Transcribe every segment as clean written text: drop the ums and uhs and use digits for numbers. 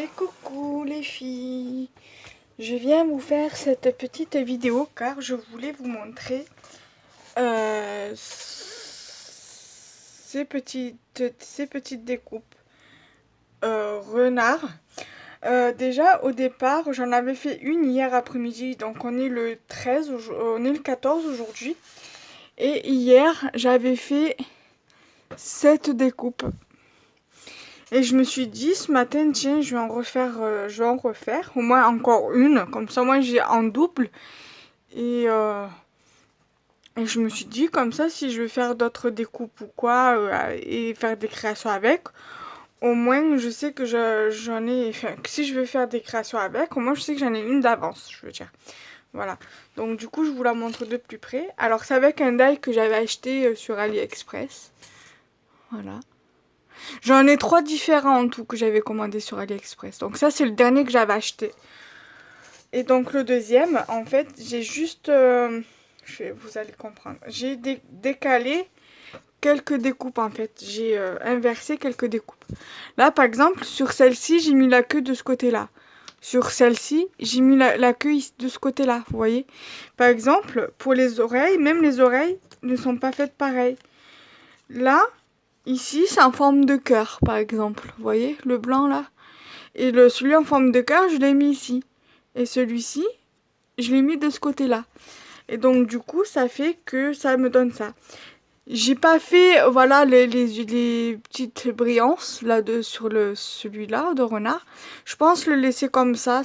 Et coucou les filles, je viens vous faire cette petite vidéo car je voulais vous montrer ces petites découpes renards. Déjà au départ j'en avais fait une hier après-midi, donc on est le 13, on est le 14 aujourd'hui. Et hier j'avais fait cette découpe. Et je me suis dit ce matin, tiens, je vais en refaire au moins encore une, comme ça moi j'ai en double. Et je me suis dit comme ça, si je veux faire d'autres découpes ou quoi, et faire des créations avec, au moins je sais que j'en ai, enfin, que si je veux faire des créations avec, au moins je sais que j'en ai une d'avance, je veux dire. Voilà, donc du coup je vous la montre de plus près. Alors c'est avec un die que j'avais acheté sur AliExpress. Voilà. J'en ai 3 différents en tout que j'avais commandé sur AliExpress. Donc ça c'est le dernier que j'avais acheté. Et donc le deuxième, en fait, j'ai juste... vous allez comprendre. J'ai décalé quelques découpes en fait. J'ai inversé quelques découpes. Là par exemple, sur celle-ci, j'ai mis la queue de ce côté-là. Sur celle-ci, j'ai mis la queue de ce côté-là, vous voyez. Par exemple, pour les oreilles, même les oreilles ne sont pas faites pareil. Là... Ici, c'est en forme de cœur, par exemple. Vous voyez, le blanc là. Et celui en forme de cœur, je l'ai mis ici. Et celui-ci, je l'ai mis de ce côté-là. Et donc, du coup, ça fait que ça me donne ça. J'ai pas fait, voilà, les petites brillances là sur celui-là de renard. Je pense le laisser comme ça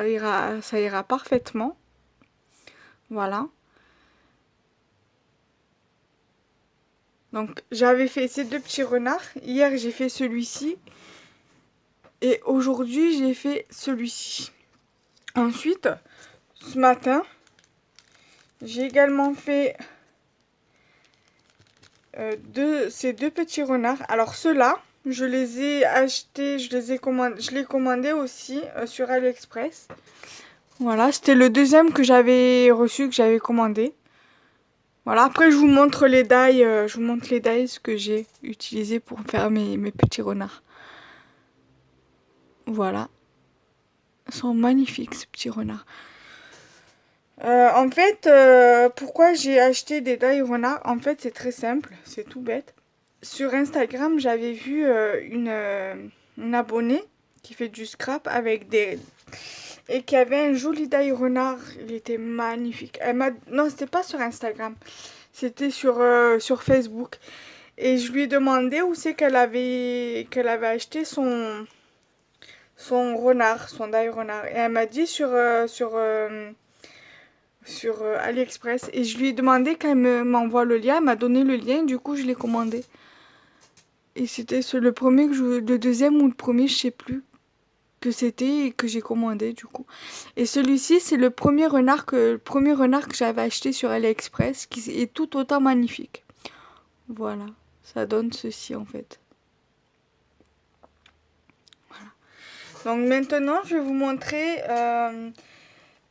ira parfaitement. Voilà. Donc, j'avais fait ces deux petits renards. Hier, j'ai fait celui-ci. Et aujourd'hui, j'ai fait celui-ci. Ensuite, ce matin, j'ai également fait ces deux petits renards. Alors ceux-là, je les ai achetés, je l'ai commandé aussi sur AliExpress. Voilà, c'était le deuxième que j'avais reçu, que j'avais commandé. Voilà, après je vous montre les die, ce que j'ai utilisé pour faire mes petits renards. Voilà. Ils sont magnifiques ces petits renards. En fait, pourquoi j'ai acheté des die renards? En fait, c'est très simple, c'est tout bête. Sur Instagram, j'avais vu une abonnée qui fait du scrap avec et qui avait un joli die renard. Il était magnifique. Non, c'était pas sur Instagram, c'était sur Facebook. Et je lui ai demandé où c'est qu'elle avait acheté son renard, son die renard. Et elle m'a dit sur AliExpress. Et je lui ai demandé qu'elle m'envoie le lien. Elle m'a donné le lien, du coup je l'ai commandé. Et c'était le premier le deuxième ou le premier, je sais plus, que c'était et que j'ai commandé du coup. Et celui-ci, c'est le premier renard que j'avais acheté sur AliExpress, qui est tout autant magnifique. Voilà, ça donne ceci en fait. Voilà. Donc maintenant, je vais vous montrer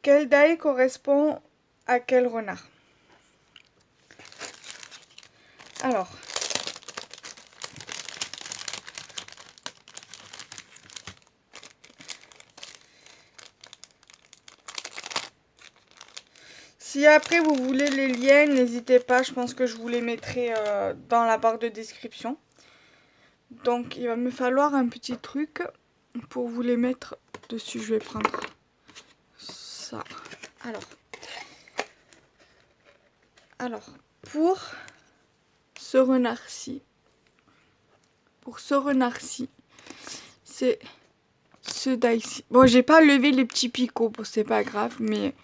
quel die correspond à quel renard. Alors, si après vous voulez les liens, n'hésitez pas, je pense que je vous les mettrai dans la barre de description. Donc il va me falloir un petit truc pour vous les mettre dessus. Je vais prendre ça. Alors pour ce renard-ci, c'est ce die-ci. Bon, j'ai pas levé les petits picots, bon, c'est pas grave, mais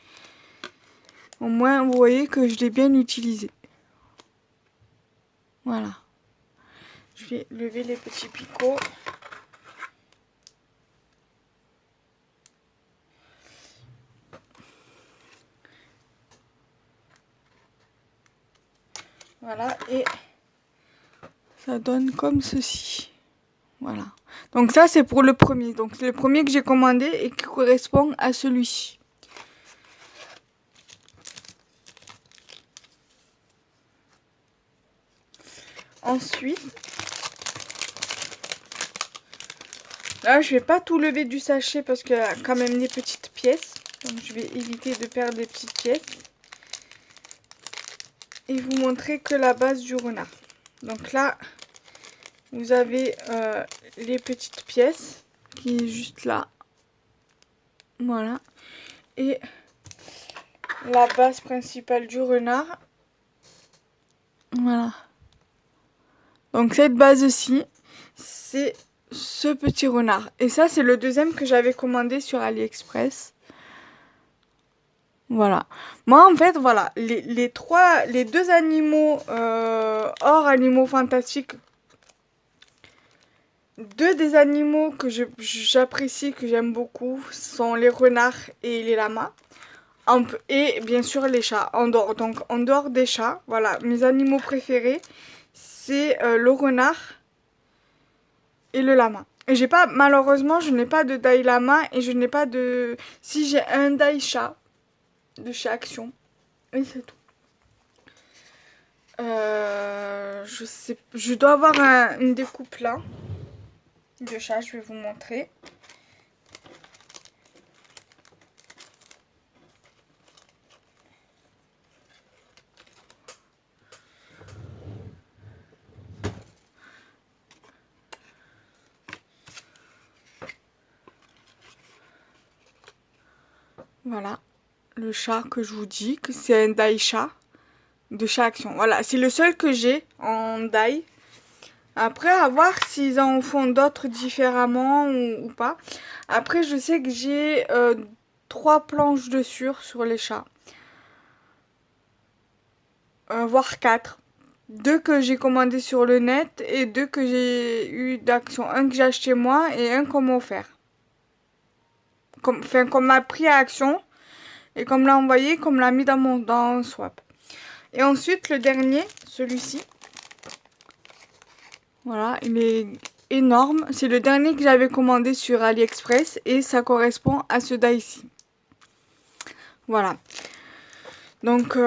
au moins vous voyez que je l'ai bien utilisé. Voilà. Je vais lever les petits picots. Voilà, et ça donne comme ceci. Voilà. Donc ça, c'est pour le premier. Donc c'est le premier que j'ai commandé et qui correspond à celui-ci. Ensuite, Là, je vais pas tout lever du sachet parce qu'il y a quand même des petites pièces. Donc, je vais éviter de perdre des petites pièces. Et vous montrer que la base du renard. Donc là, vous avez les petites pièces qui est juste là. Voilà. Et la base principale du renard. Voilà. Donc cette base-ci, c'est ce petit renard. Et ça, c'est le deuxième que j'avais commandé sur AliExpress. Voilà. Moi, en fait, voilà, les deux animaux hors animaux fantastiques, deux des animaux que j'apprécie, que j'aime beaucoup, sont les renards et les lamas. Et bien sûr les chats en dehors. Donc en dehors des chats, voilà, mes animaux préférés, c'est le renard et le lama. Et j'ai pas, malheureusement, je n'ai pas de Dalai Lama et je n'ai pas de... Si, j'ai un Dalai chat de chez Action. Et c'est tout. Je dois avoir une découpe là de chat, je vais vous montrer. Voilà, le chat que je vous dis, que c'est un Dai chat de chez Action. Voilà, c'est le seul que j'ai en Dai. Après, à voir s'ils en font d'autres différemment ou pas. Après, je sais que j'ai 3 planches de sur les chats. Voire 4. 2 que j'ai commandé sur le net et 2 que j'ai eu d'Action. Un que j'ai acheté moi et un qu'on m'a offert. Qu'on m'a pris à Action et qu'on me l'a envoyé, qu'on me l'a mis dans Swap. Et ensuite, le dernier, celui-ci. Voilà, il est énorme. C'est le dernier que j'avais commandé sur AliExpress et ça correspond à ce ici. Voilà. Donc,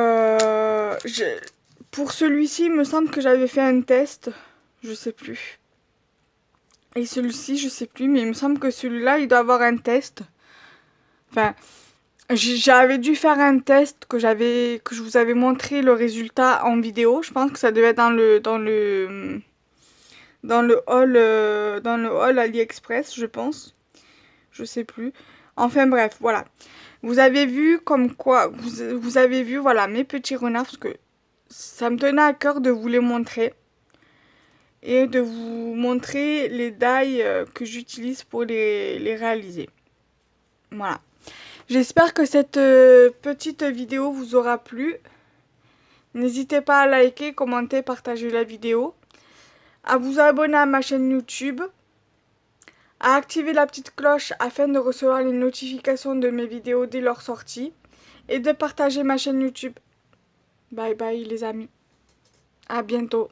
pour celui-ci, il me semble que j'avais fait un test. Je sais plus. Et celui-ci, je sais plus, mais il me semble que celui-là, il doit avoir un test. Enfin, j'avais dû faire un test que je vous avais montré le résultat en vidéo. Je pense que ça devait être dans le hall AliExpress, je pense. Je sais plus. Enfin bref, voilà. Vous avez vu comme quoi, vous avez vu, voilà, mes petits renards, parce que ça me tenait à cœur de vous les montrer. Et de vous montrer les dailles que j'utilise pour les réaliser. Voilà. J'espère que cette petite vidéo vous aura plu. N'hésitez pas à liker, commenter, partager la vidéo. À vous abonner à ma chaîne YouTube. À activer la petite cloche afin de recevoir les notifications de mes vidéos dès leur sortie. Et de partager ma chaîne YouTube. Bye bye les amis. À bientôt.